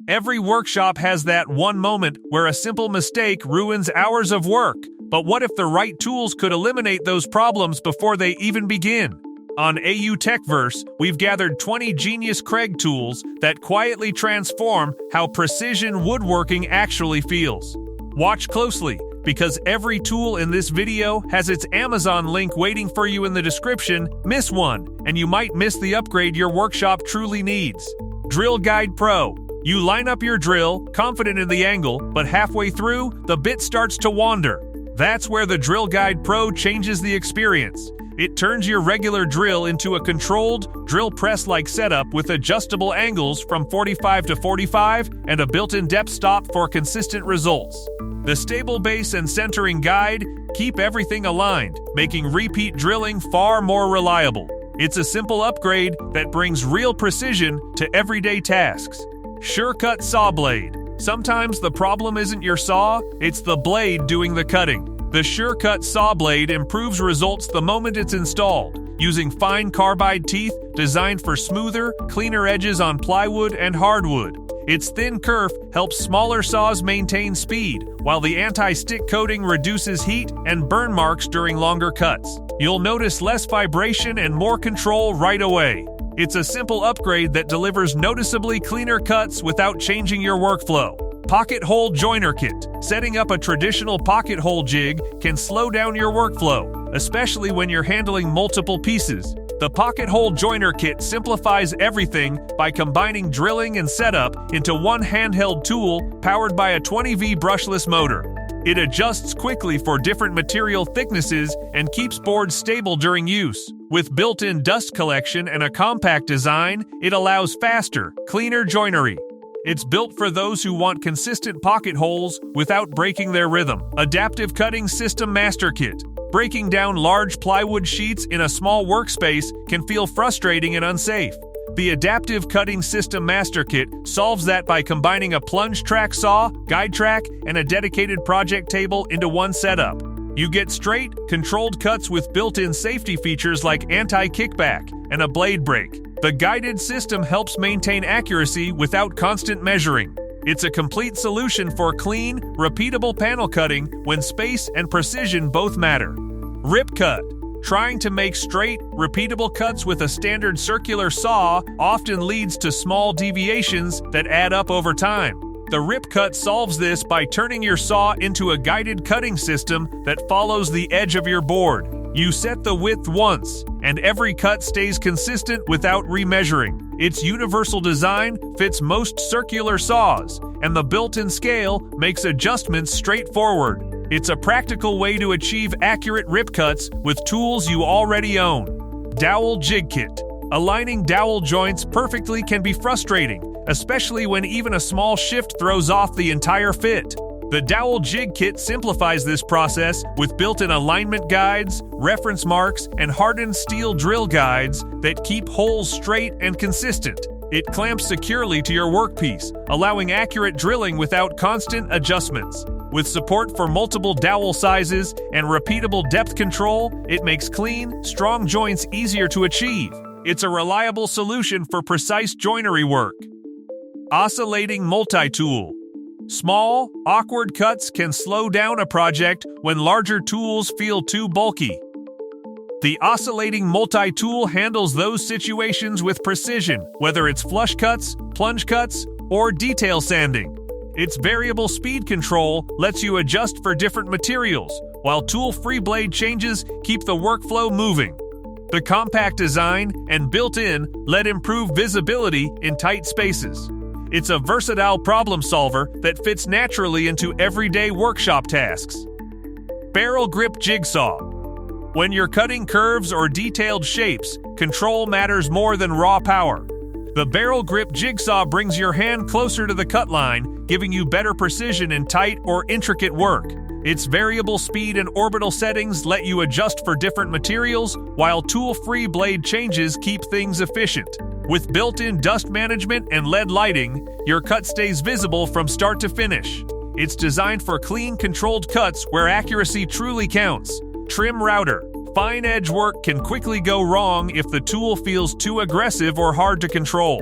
Every workshop has that one moment where a simple mistake ruins hours of work. But what if the right tools could eliminate those problems before they even begin? On AU Techverse, we've gathered 20 genius Kreg tools that quietly transform how precision woodworking actually feels. Watch closely, because every tool in this video has its Amazon link waiting for you in the description. Miss one, and you might miss the upgrade your workshop truly needs. Drill Guide Pro. You line up your drill, confident in the angle, but halfway through, the bit starts to wander. That's where the Drill Guide Pro changes the experience. It turns your regular drill into a controlled, drill press-like setup with adjustable angles from 45 to 45 and a built-in depth stop for consistent results. The stable base and centering guide keep everything aligned, making repeat drilling far more reliable. It's a simple upgrade that brings real precision to everyday tasks. SureCut Saw Blade. Sometimes the problem isn't your saw, it's the blade doing the cutting. The SureCut Saw Blade improves results the moment it's installed, using fine carbide teeth designed for smoother, cleaner edges on plywood and hardwood. Its thin kerf helps smaller saws maintain speed, while the anti-stick coating reduces heat and burn marks during longer cuts. You'll notice less vibration and more control right away. It's a simple upgrade that delivers noticeably cleaner cuts without changing your workflow. Pocket Hole Joiner Kit. Setting up a traditional pocket hole jig can slow down your workflow, especially when you're handling multiple pieces. The Pocket Hole Joiner Kit simplifies everything by combining drilling and setup into one handheld tool powered by a 20V brushless motor. It adjusts quickly for different material thicknesses and keeps boards stable during use. With built-in dust collection and a compact design, it allows faster, cleaner joinery. It's built for those who want consistent pocket holes without breaking their rhythm. Adaptive Cutting System Master Kit. Breaking down large plywood sheets in a small workspace can feel frustrating and unsafe. The Adaptive Cutting System Master Kit solves that by combining a plunge track saw, guide track, and a dedicated project table into one setup. You get straight, controlled cuts with built-in safety features like anti-kickback and a blade brake. The guided system helps maintain accuracy without constant measuring. It's a complete solution for clean, repeatable panel cutting when space and precision both matter. Rip Cut. Trying to make straight, repeatable cuts with a standard circular saw often leads to small deviations that add up over time. The Rip Cut solves this by turning your saw into a guided cutting system that follows the edge of your board. You set the width once, and every cut stays consistent without remeasuring. Its universal design fits most circular saws, and the built-in scale makes adjustments straightforward. It's a practical way to achieve accurate rip cuts with tools you already own. Dowel Jig Kit. Aligning dowel joints perfectly can be frustrating, especially when even a small shift throws off the entire fit. The Dowel Jig Kit simplifies this process with built-in alignment guides, reference marks, and hardened steel drill guides that keep holes straight and consistent. It clamps securely to your workpiece, allowing accurate drilling without constant adjustments. With support for multiple dowel sizes and repeatable depth control, it makes clean, strong joints easier to achieve. It's a reliable solution for precise joinery work. Oscillating Multi-Tool. Small, awkward cuts can slow down a project when larger tools feel too bulky. The Oscillating Multi-Tool handles those situations with precision, whether it's flush cuts, plunge cuts, or detail sanding. Its variable speed control lets you adjust for different materials, while tool-free blade changes keep the workflow moving. The compact design and built-in let improve visibility in tight spaces. It's a versatile problem solver that fits naturally into everyday workshop tasks. Barrel Grip Jigsaw. When you're cutting curves or detailed shapes, control matters more than raw power. The Barrel Grip Jigsaw brings your hand closer to the cut line, giving you better precision in tight or intricate work. Its variable speed and orbital settings let you adjust for different materials, while tool-free blade changes keep things efficient. With built-in dust management and LED lighting, your cut stays visible from start to finish. It's designed for clean, controlled cuts where accuracy truly counts. Trim Router. Fine edge work can quickly go wrong if the tool feels too aggressive or hard to control.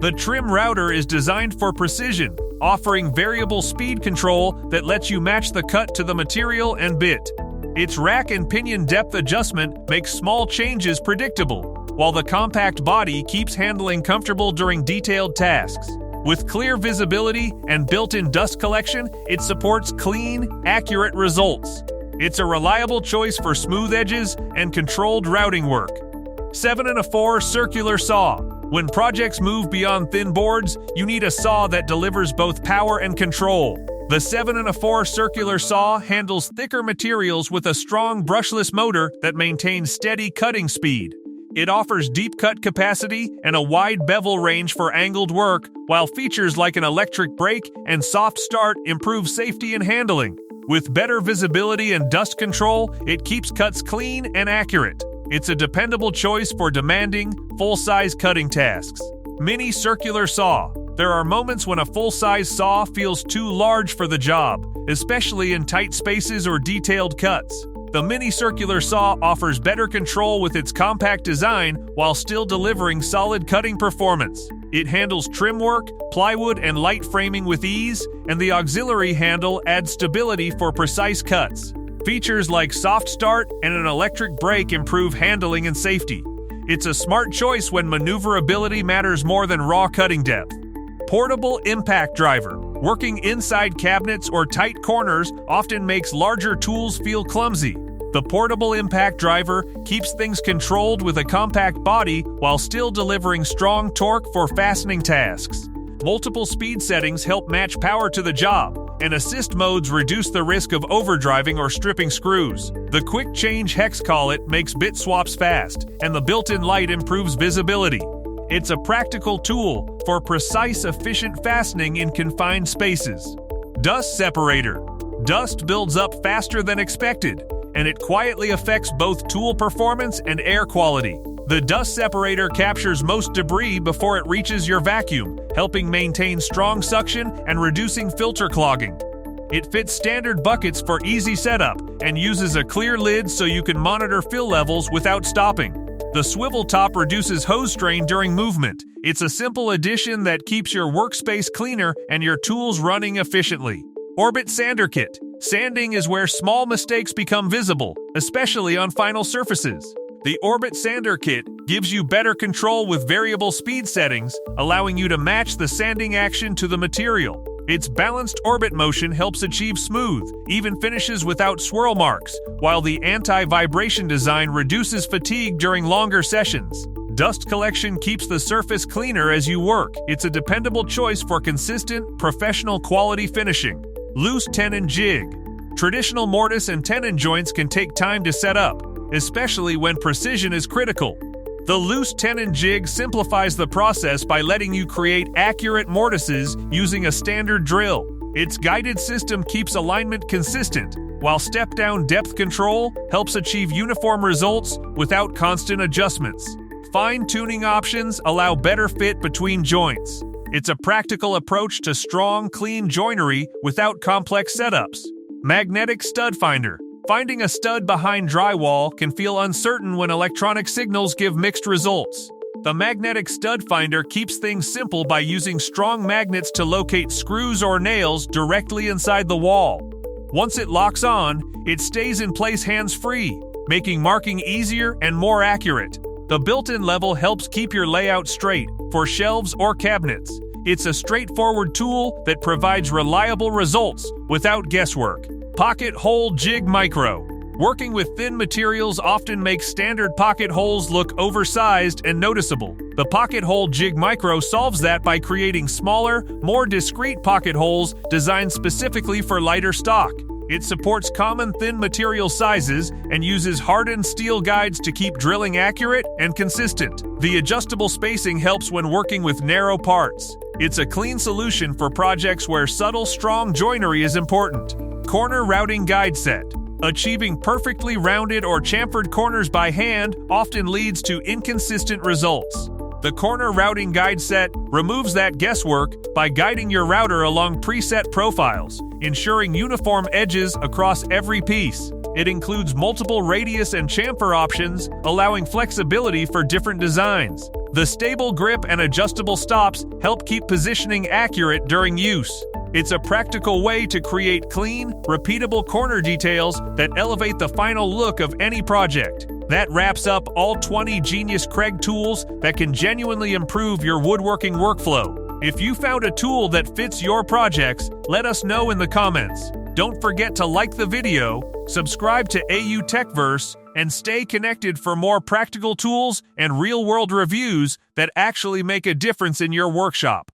The trim router is designed for precision, offering variable speed control that lets you match the cut to the material and bit. Its rack and pinion depth adjustment makes small changes predictable, while the compact body keeps handling comfortable during detailed tasks. With clear visibility and built-in dust collection, it supports clean, accurate results. It's a reliable choice for smooth edges and controlled routing work. 7¼ circular saw. When projects move beyond thin boards, you need a saw that delivers both power and control. The 7¼ circular saw handles thicker materials with a strong brushless motor that maintains steady cutting speed. It offers deep cut capacity and a wide bevel range for angled work, while features like an electric brake and soft start improve safety and handling. With better visibility and dust control, it keeps cuts clean and accurate. It's a dependable choice for demanding, full-size cutting tasks. Mini circular saw. There are moments when a full-size saw feels too large for the job, especially in tight spaces or detailed cuts. The mini circular saw offers better control with its compact design while still delivering solid cutting performance. It handles trim work, plywood, and light framing with ease, and the auxiliary handle adds stability for precise cuts. Features like soft start and an electric brake improve handling and safety. It's a smart choice when maneuverability matters more than raw cutting depth. Portable impact driver. Working inside cabinets or tight corners often makes larger tools feel clumsy. The portable impact driver keeps things controlled with a compact body while still delivering strong torque for fastening tasks. Multiple speed settings help match power to the job, and assist modes reduce the risk of overdriving or stripping screws. The quick change hex collet makes bit swaps fast, and the built-in light improves visibility. It's a practical tool for precise, efficient fastening in confined spaces. Dust separator. Dust builds up faster than expected, and it quietly affects both tool performance and air quality. The dust separator captures most debris before it reaches your vacuum, helping maintain strong suction and reducing filter clogging. It fits standard buckets for easy setup and uses a clear lid so you can monitor fill levels without stopping. The swivel top reduces hose strain during movement. It's a simple addition that keeps your workspace cleaner and your tools running efficiently. Orbit sander kit. Sanding is where small mistakes become visible, especially on final surfaces. The Orbit Sander Kit gives you better control with variable speed settings, allowing you to match the sanding action to the material. Its balanced orbit motion helps achieve smooth, even finishes without swirl marks, while the anti-vibration design reduces fatigue during longer sessions. Dust collection keeps the surface cleaner as you work. It's a dependable choice for consistent, professional quality finishing. Loose Tenon Jig. Traditional mortise and tenon joints can take time to set up, especially when precision is critical. The loose tenon jig simplifies the process by letting you create accurate mortises using a standard drill. Its guided system keeps alignment consistent, while step-down depth control helps achieve uniform results without constant adjustments. Fine-tuning options allow better fit between joints. It's a practical approach to strong, clean joinery without complex setups. Magnetic stud finder. Finding a stud behind drywall can feel uncertain when electronic signals give mixed results. The magnetic stud finder keeps things simple by using strong magnets to locate screws or nails directly inside the wall. Once it locks on, it stays in place hands-free, making marking easier and more accurate. The built-in level helps keep your layout straight for shelves or cabinets. It's a straightforward tool that provides reliable results without guesswork. Pocket hole Jig Micro. Working with thin materials often makes standard pocket holes look oversized and noticeable. The Pocket Hole Jig Micro solves that by creating smaller, more discreet pocket holes designed specifically for lighter stock. It supports common thin material sizes and uses hardened steel guides to keep drilling accurate and consistent. The adjustable spacing helps when working with narrow parts. It's a clean solution for projects where subtle, strong joinery is important. Corner routing guide set. Achieving perfectly rounded or chamfered corners by hand often leads to inconsistent results. The corner routing guide set removes that guesswork by guiding your router along preset profiles, ensuring uniform edges across every piece. It includes multiple radius and chamfer options, allowing flexibility for different designs. The stable grip and adjustable stops help keep positioning accurate during use. It's a practical way to create clean, repeatable corner details that elevate the final look of any project. That wraps up all 20 genius Kreg tools that can genuinely improve your woodworking workflow. If you found a tool that fits your projects, let us know in the comments. Don't forget to like the video, subscribe to AU Techverse, and stay connected for more practical tools and real-world reviews that actually make a difference in your workshop.